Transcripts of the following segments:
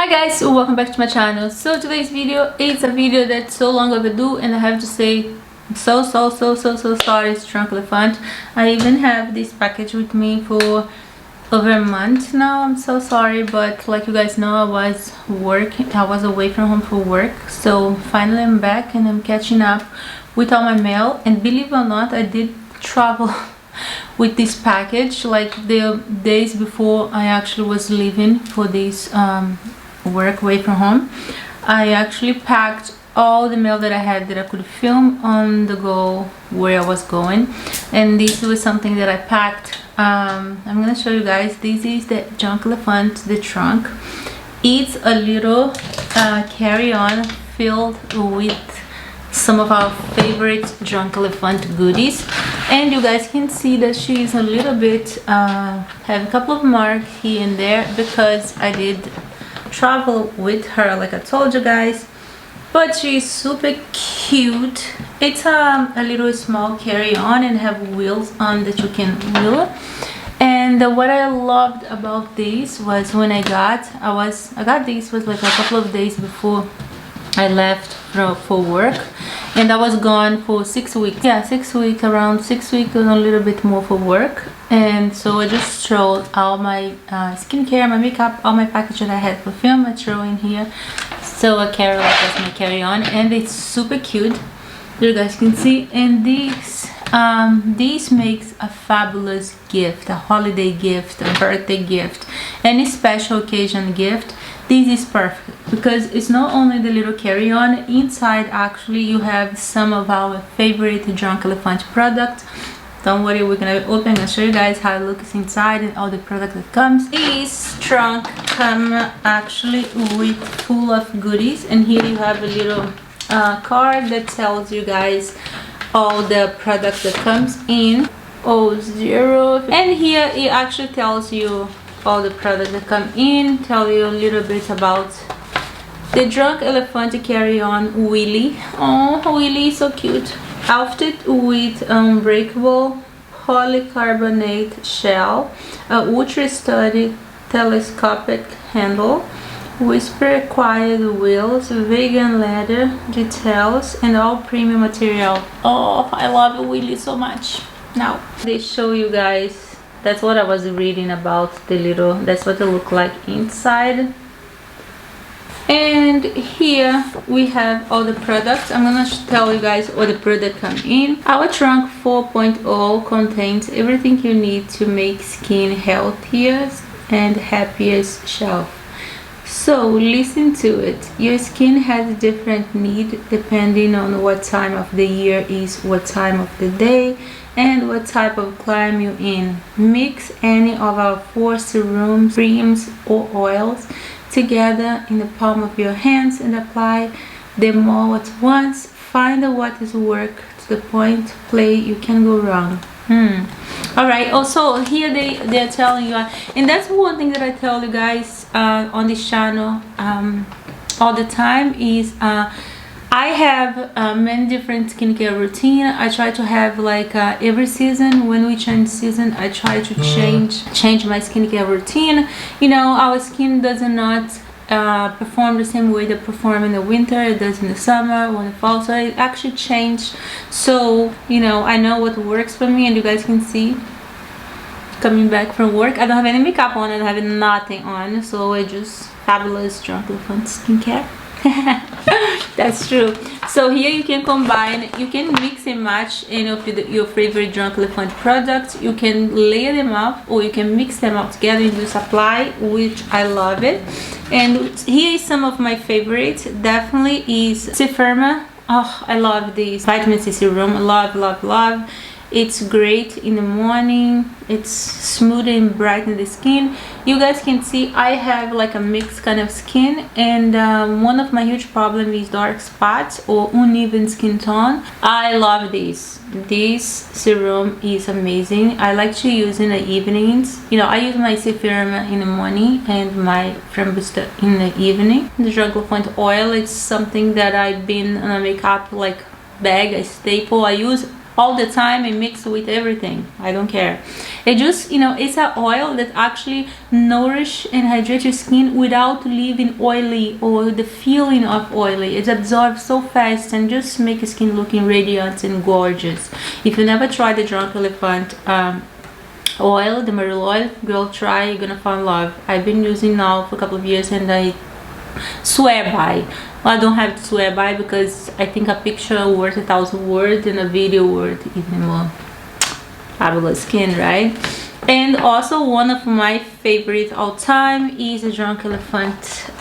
Hi guys, welcome back to my channel. So today's video is a video that's so long overdue, and I have to say I'm so sorry. It's Drunk Elephant. I even have this package with me for over a month now. I'm so sorry, but like you guys know, I was away from home for work, so finally I'm back and I'm catching up with all my mail. And believe it or not, I did travel with this package like the days before I actually was leaving for this work away from home. I actually packed all the mail that I had that I could film on the go where I was going, and this was something that I packed. I'm gonna show you guys. This is the Drunk Elephant, the trunk. It's a little carry-on filled with some of our favorite Drunk Elephant goodies, and you guys can see that she's a little bit have a couple of marks here and there because I did travel with her, like I told you guys. But she's super cute. It's a little small carry-on and have wheels on that you can wheel. And what I loved about this was when I got this was like a couple of days before I left for work, and I was gone for 6 weeks. Yeah, 6 weeks, around 6 weeks and a little bit more for work. And so I just threw all my skincare, my makeup, all my package that I had for film, I throw in here. So I carry like that's my carry-on, and it's super cute. You guys can see. And this makes a fabulous gift, a holiday gift, a birthday gift, any special occasion gift. This is perfect because it's not only the little carry-on. Inside actually you have some of our favorite Drunk Elephant products. Don't worry, we're gonna open and show you guys how it looks inside and all the product that comes. This trunk come actually with full of goodies, and here you have a little card that tells you guys all the product that comes in. And here it actually tells you all the products that come in, tell you a little bit about the Drunk Elephant carry-on Willy. Oh, Willy is so cute. Outfit with unbreakable polycarbonate shell, ultra sturdy telescopic handle, whisper quiet wheels, vegan leather details, and all premium material. Oh, I love Willy so much. Now they show you guys. That's what I was reading about the little. That's what it look like inside. And here we have all the products. I'm gonna tell you guys what the product come in. Our trunk 4.0 contains everything you need to make skin healthier and happier shelf. So listen to it. Your skin has different need depending on what time of the year is, what time of the day, and what type of climate you're in. Mix any of our 4 serums, creams, or oils together in the palm of your hands and apply them all at once. Find out what is work to the point play you can go wrong. All right, also here they're telling you, and that's one thing that I tell you guys on this channel all the time is I have many different skincare routine. I try to have like every season, when we change season, I try to change my skincare routine. You know, our skin does not perform the same way they perform in the winter, it does in the summer or in the fall, so it actually changed. So you know, I know what works for me, and you guys can see coming back from work, I don't have any makeup on, I don't have nothing on, so I just fabulous Drunk Elephant skincare. That's true. So here you can combine, you can mix and match any of your favorite Drunk Elephant products. You can layer them up, or you can mix them up together and just apply, which I love it. And here is some of my favorites. Definitely is C-Firma. Oh, I love this vitamin C serum. Love. It's great in the morning. It's smooth and brighten the skin. You guys can see I have like a mixed kind of skin, and one of my huge problem is dark spots or uneven skin tone. I love this. This serum is amazing. I like to use in the evenings. You know, I use my C-Firma in the morning and my Creme Booster in the evening. The Drunk Elephant oil, it's something that I've been on a makeup like bag, a staple. I use all the time and mix with everything. I don't care. It just, you know, it's an oil that actually nourish and hydrate your skin without leaving oily or the feeling of oily. It absorbs so fast and just make your skin looking radiant and gorgeous. If you never tried the Drunk Elephant oil, the marula oil, girl, try, you're gonna fall in love. I've been using now for a couple of years and I swear by. Well, I don't have to swear by because I think a picture worth 1,000 words and a video worth even more. Fabulous skin, right? And also one of my favorite all time is the Drunk Elephant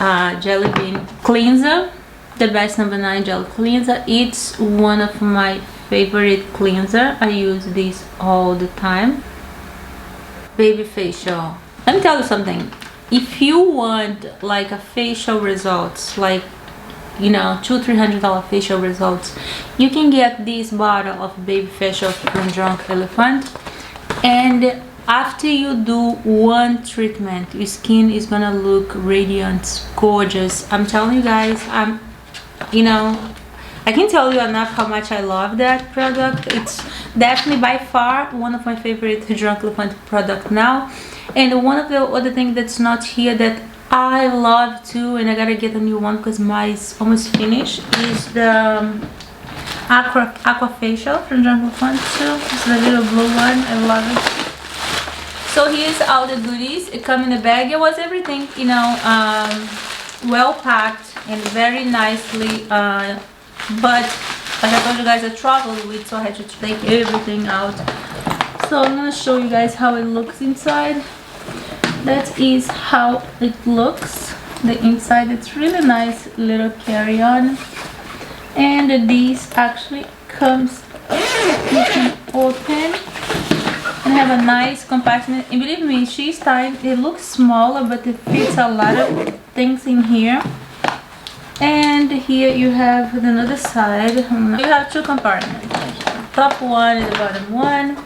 Jelly Bean Cleanser, the best #9 gel cleanser. It's one of my favorite cleanser. I use this all the time. Baby facial. Let me tell you something. If you want like a facial results, like, you know, $200-300 facial results, you can get this bottle of baby facial from Drunk Elephant, and after you do one treatment, your skin is gonna look radiant, gorgeous. I'm telling you guys, you know, I can tell you enough how much I love that product. It's definitely by far one of my favorite Drunk Elephant product now. And one of the other things that's not here that I love too, and I gotta get a new one because mine is almost finished, is the aqua facial from Drunk Elephant too. It's the little blue one. I love it. So here's all the goodies. It comes in a bag. It was everything, you know, well packed and very nicely, but like I told you guys, I traveled with, so I had to take everything out. So I'm gonna show you guys how it looks inside. That is how it looks, the inside. It's really nice little carry-on, and this actually comes, you can open and have a nice compartment. And believe me, she's tiny. It looks smaller, but it fits a lot of things in here. And here you have another side. You have two compartments, top one and the bottom one.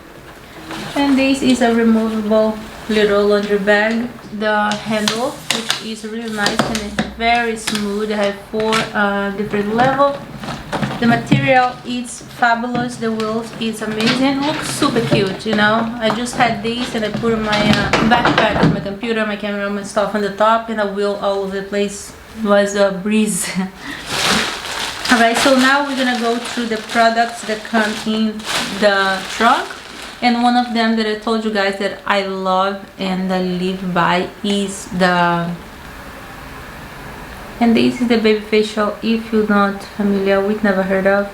And this is a removable little laundry bag. The handle, which is really nice and very smooth. I have 4 different levels. The material is fabulous. The wheels is amazing. It looks super cute, you know. I just had this and I put my backpack with my computer, my camera, my stuff on the top, and a wheel all over the place. It was a breeze. Alright, so now we're gonna go through the products that come in the trunk. And one of them that I told you guys that I love and I live by is the, and this is the baby facial. If you're not familiar with, never heard of.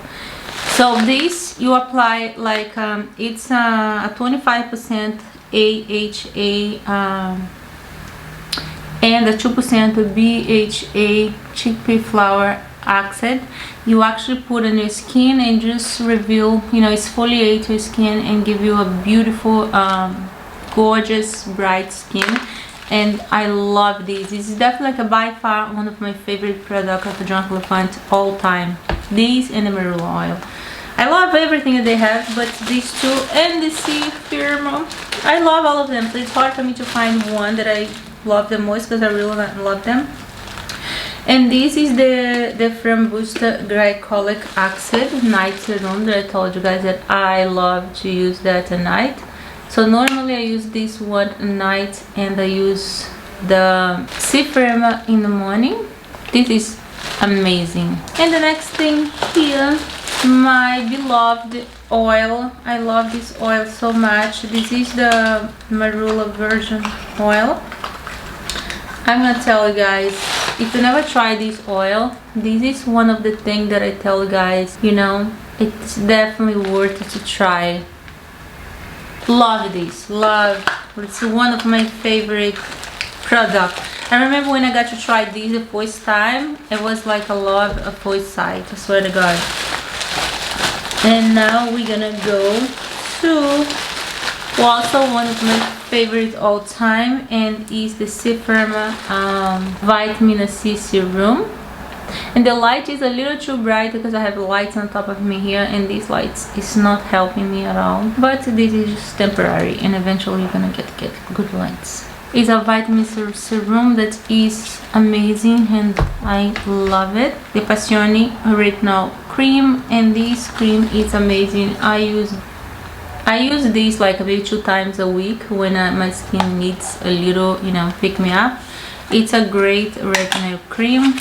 So this you apply like it's a 25% AHA and a 2% BHA chickpea flour acid. You actually put on your skin and just reveal, you know, exfoliate your skin and give you a beautiful gorgeous bright skin. And I love this. This is definitely like by far one of my favorite products of the Drunk Elephant all time. These and the marula oil. I love everything that they have, but these two and the C-Firma, I love all of them. So it's hard for me to find one that I love the most because I really love them. And this is the Frambusta glycolic acid night serum that I told you guys that I love to use that at night. So normally I use this one at night and I use the C-Firma in the morning. This is amazing. And the next thing here, my beloved oil. I love this oil so much. This is the marula virgin oil. I'm gonna tell you guys, if you never try this oil, this is one of the things that I tell you guys, you know, it's definitely worth it to try. Love this, love. It's one of my favorite products. I remember when I got to try this the first time, it was like a love at first sight, I swear to God. And now we're gonna go to also one of my favorite all time, and is the C-Firma vitamin C serum. And the light is a little too bright because I have lights on top of me here, and these lights is not helping me at all, but this is just temporary and eventually you're gonna get good lights. It's a vitamin serum that is amazing and I love it. The A-Passioni retinol cream, and this cream is amazing. I use this like maybe 2 times a week when my skin needs a little, you know, pick me up. It's a great retinol cream.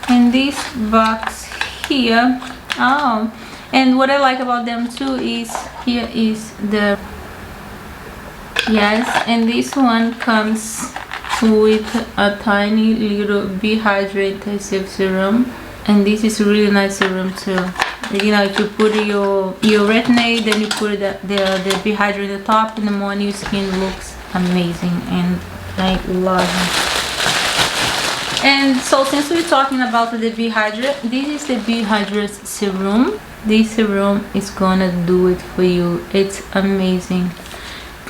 And this box here, oh, and what I like about them too is here is the, yes, and this one comes with a tiny little B-Hydra intensive serum, and this is a really nice serum too. You know, if you put your retin-A, then you put the B-Hydra in the top, in the morning your skin looks amazing and I love it. And so since we're talking about the B-Hydra, this is the B-Hydra serum. This serum is gonna do it for you. It's amazing.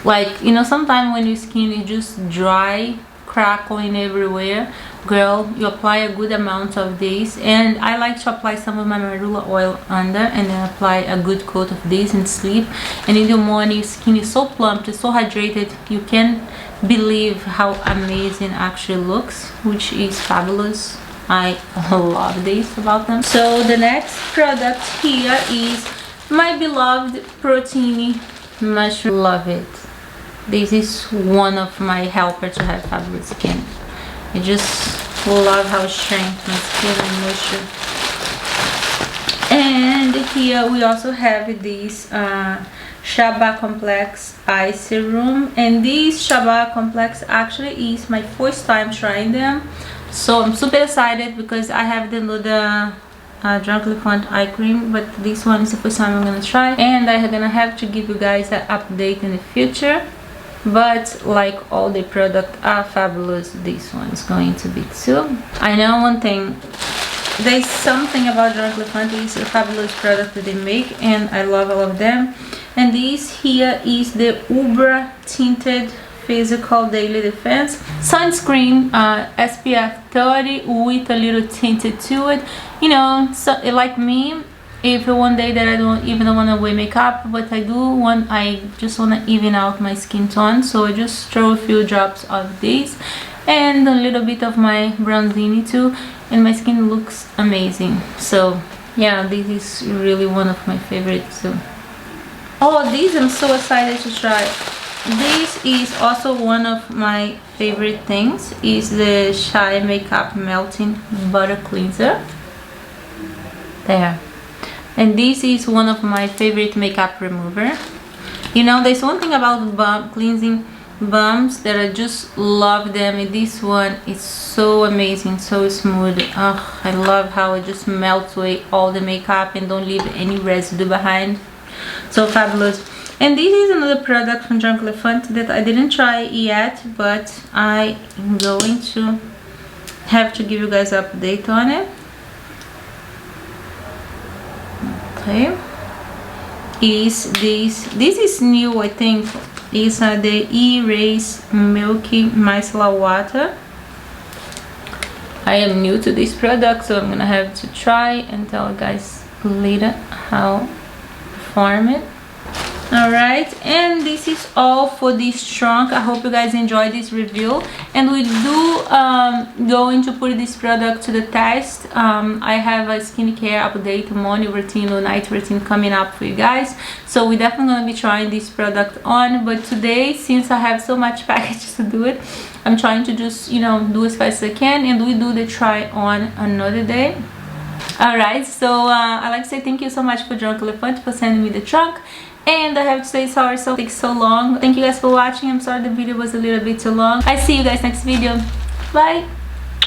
Like, you know, sometimes when your skin is just dry, crackling everywhere, girl, you apply a good amount of this, and I like to apply some of my marula oil under and then apply a good coat of this and sleep. And in the morning your skin is so plump, it's so hydrated, you can't believe how amazing actually looks, which is fabulous. I love this about them. So the next product here is my beloved Protein Mushroom. Love it. This is one of my helpers to have fabulous skin. I just love how it strengthens my skin and moisture. And here we also have this Shaba Complex Eye Serum, and this Shaba Complex actually is my first time trying them, so I'm super excited because I have the Drunk Elephant eye cream, but this one is the first time I'm gonna try, and I'm gonna have to give you guys an update in the future. But like all the products are fabulous, this one is going to be too. I know one thing, there's something about Drunk Elephant. It's a fabulous product that they make and I love all of them. And this here is the Uber Tinted Physical Daily Defense Sunscreen, SPF 30 with a little tinted to it. You know, so like me, if one day that I don't even want to wear makeup, but I just want to even out my skin tone, so I just throw a few drops of this and a little bit of my bronzini too, and my skin looks amazing. So yeah, this is really one of my favorites too. Oh, this I'm so excited to try. This is also one of my favorite things, is the Shy Makeup Melting Butter Cleanser. There. And this is one of my favorite makeup remover. You know, there's one thing about cleansing balms that I just love them, and this one is so amazing, so smooth. Oh, I love how it just melts away all the makeup and don't leave any residue behind. So fabulous. And this is another product from Drunk Elephant that I didn't try yet, but I am going to have to give you guys an update on it. Okay, is this is new, I think. Is the E-Rase Milky Micellar Water. I am new to this product, so I'm gonna have to try and tell you guys later how to perform it. Alright, and this is all for this trunk. I hope you guys enjoyed this review, and we do going to put this product to the test. I have a skincare update, morning routine or night routine coming up for you guys, so we're definitely going to be trying this product on. But today, since I have so much packages to do it, I'm trying to just, you know, do as fast as I can, and we do the try on another day. Alright, so I'd like to say thank you so much for Drunk Elephant for sending me the trunk. And I have to say sorry so it takes so long. Thank you guys for watching. I'm sorry the video was a little bit too long. I see you guys next video. Bye.